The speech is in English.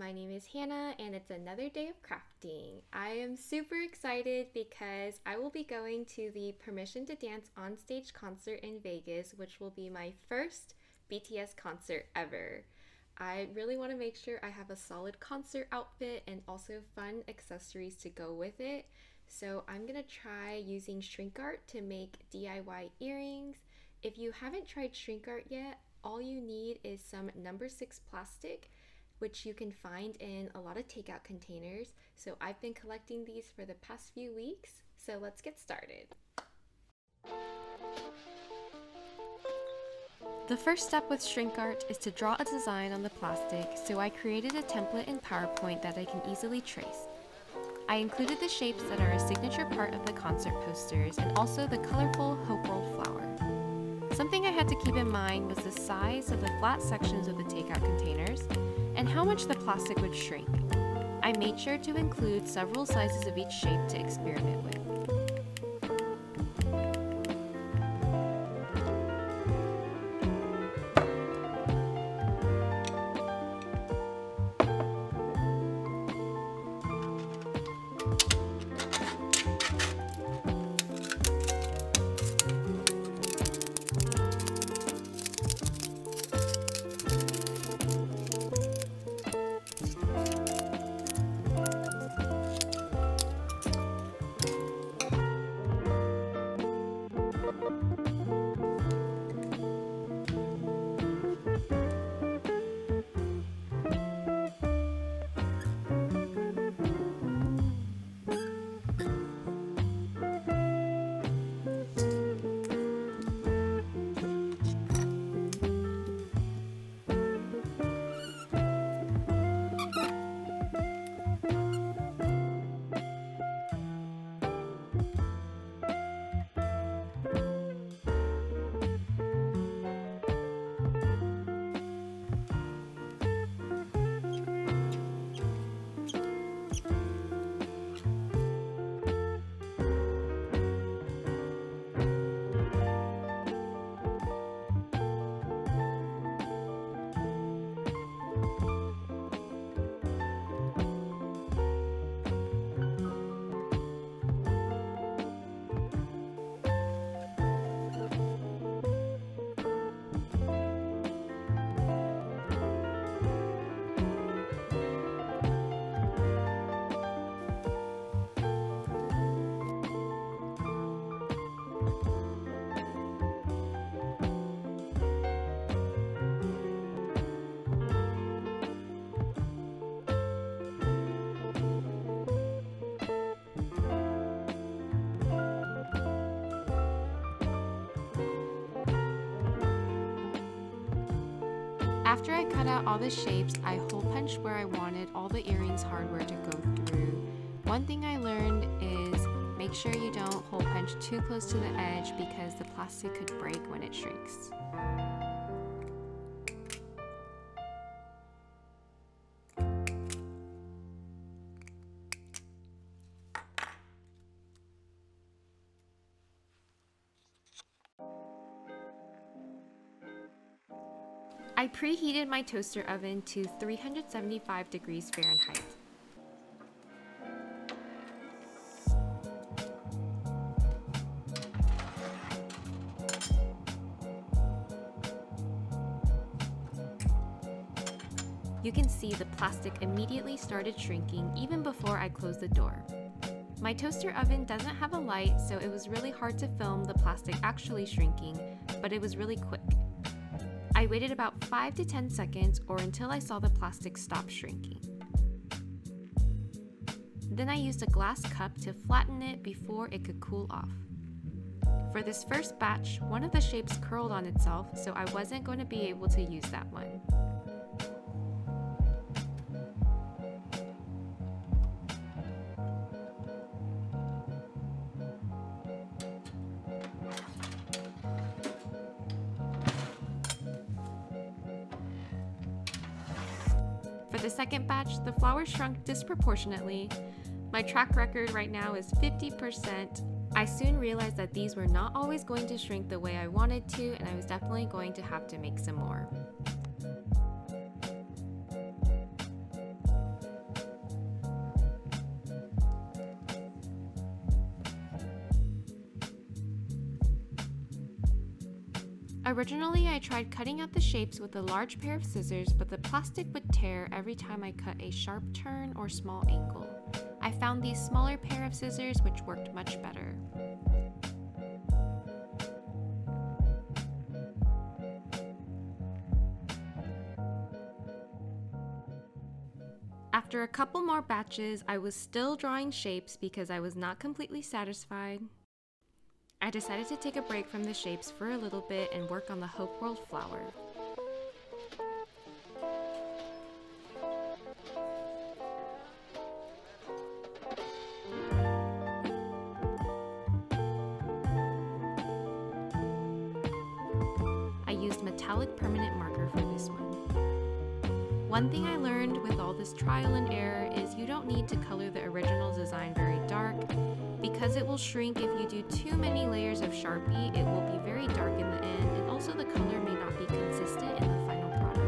my name is Hannah and it's another day of crafting. I am super excited because I will be going to the Permission to Dance on Stage concert in Vegas, which will be my first BTS concert ever. I really want to make sure I have a solid concert outfit and also fun accessories to go with it. So I'm going to try using shrink art to make DIY earrings. If you haven't tried shrink art yet, all you need is some number 6 plastic, which you can find in a lot of takeout containers. So I've been collecting these for the past few weeks. So let's get started. The first step with shrink art is to draw a design on the plastic, so I created a template in PowerPoint that I can easily trace. I included the shapes that are a signature part of the concert posters and also the colorful hope roll flower. Something I had to keep in mind was the size of the flat sections of the takeout containers and how much the plastic would shrink. I made sure to include several sizes of each shape to experiment with. After I cut out all the shapes, I hole punched where I wanted all the earrings hardware to go through. One thing I learned is make sure you don't hole punch too close to the edge because the plastic could break when it shrinks. I preheated my toaster oven to 375 degrees Fahrenheit. You can see the plastic immediately started shrinking even before I closed the door. My toaster oven doesn't have a light, so it was really hard to film the plastic actually shrinking, but it was really quick. I waited about 5 to 10 seconds or until I saw the plastic stop shrinking. Then I used a glass cup to flatten it before it could cool off. For this first batch, one of the shapes curled on itself, so I wasn't going to be able to use that one. For the second batch, the flower shrunk disproportionately. My track record right now is 50%. I soon realized that these were not always going to shrink the way I wanted to, and I was definitely going to have to make some more. Originally, I tried cutting out the shapes with a large pair of scissors, but the plastic would tear every time I cut a sharp turn or small angle. I found these smaller pair of scissors which worked much better. After a couple more batches, I was still drawing shapes because I was not completely satisfied. I decided to take a break from the shapes for a little bit and work on the Hope World flower. I used metallic permanent marker for this one. One thing I learned with all this trial and error is you don't need to color the original design very dark, because it will shrink if you do too many layers of Sharpie. It will be very dark in the end, and also the color may not be consistent in the final product.